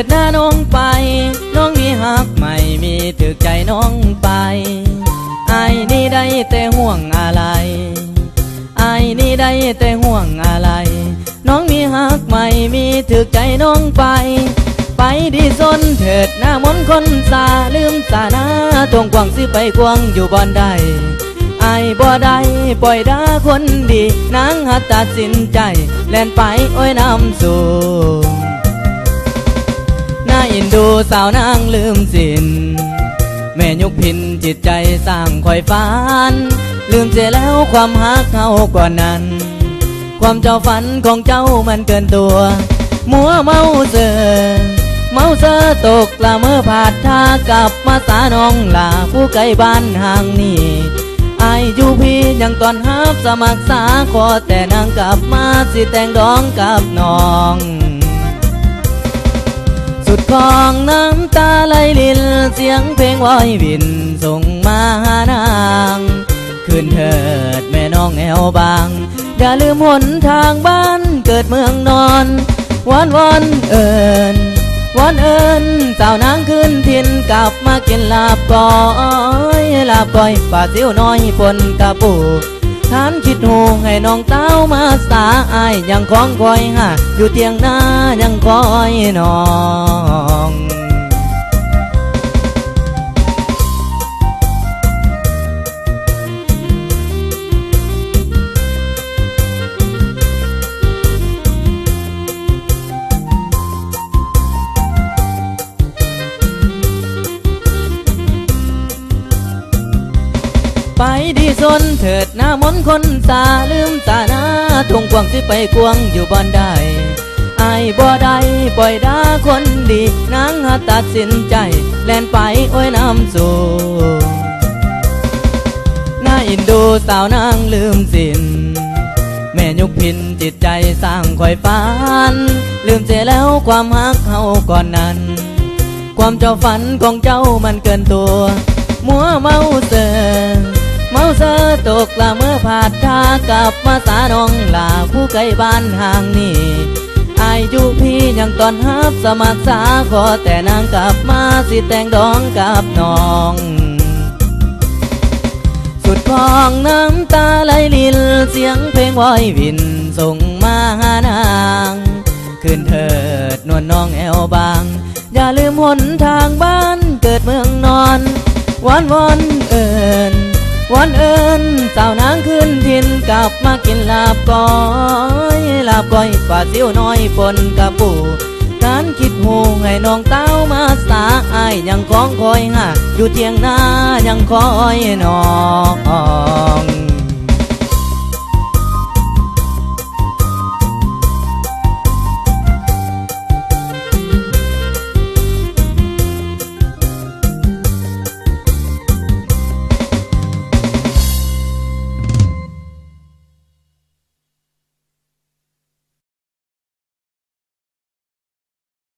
ดหน้าน้องไปน้องมีหักใหม่มีถึกใจน้องไปไอ้นี่ได้แต่ห่วงอะไรไอ้นี่ได้แต่ห่วงอะไรน้องมีหักใหม่มีถึกใจน้องไปไปดีซนเถิดหน้ามนคนสาลืมสาหน้าทวงกวางสิไปควงอยู่บ่อนใดไอ้บ่ได้ปล่อยด่าคนดีนางหัดตัดสินใจแล่นไปโอ้ยน้ำสูงน่าอินดูสาวนางลืมสินแม่ยุกพินจิตใจสร้างคอยฝันลืมเสียแล้วความฮักเขาก่อนนั้นความเจ้าฝันของเจ้ามันเกินตัวมัวเมาเสือตกละเมื่อผาดทากลับมาสาน้องลาผู้ไกลบ้านห่างนี่ไอ้อยู่พี่ยังตอนฮับสมัครสาขอแต่นางกลับมาสิแต่งดองกับน้องสุดของน้ำตาไหลลินเสียงเพลงว้อยวินส่งมาหานางคืนเถิดแม่น้องแอวบางอย่าลืมหนทางบ้านเกิดเมืองนอนวันเอิญสาวนางขึ้นทินกลับมากินลาบก้อยปลาซิวน้อยปนกระปูท่านคิดหูให้น้องเต้ามาสาอายยังคล้องคอยหาอยู่เตียงหน้ายังคอยน้องไปดีซนเถิดหน้ามนคนสาลืมสาหน้าทวงกวางสิไปควงอยู่บ่อนใดไอ้บ่ได้ปล่อยด่าคนดีนางหัดตัดสินใจแล่นไปโอ้ยน้ำสูงน่าอินดูสาวนางลืมสินแม่ยุกพินจิตใจสร้างคอยฝันลืมเสียแล้วความฮักเขาก่อนนั้นความเจ้าฝันของเจ้ามันเกินตัวมัวเมาเสือตกละเมื่อผาดทากลับมาสาน้องลาผู้ไกลบ้านห่างนี่อายุพี่ยังตอนฮับสมัครสาขอแต่นางกลับมาสิแต่งดองกับน้องสุดของน้ำตาไหลลินเสียงเพลงว้อยวินส่งมาหานางคืนเถิดนวลน้องแอวบางอย่าลืมหนทางบ้านเกิดเมืองนอนวันเอิญสาวนางขึ้นทินกลับมากินลาบก้อยปลาซิวน้อยปนกระปูการคิดหูให้น้องเต้ามาสาอายยังคล้องคอยหาอยู่เทียงหน้ายังคอยน้อง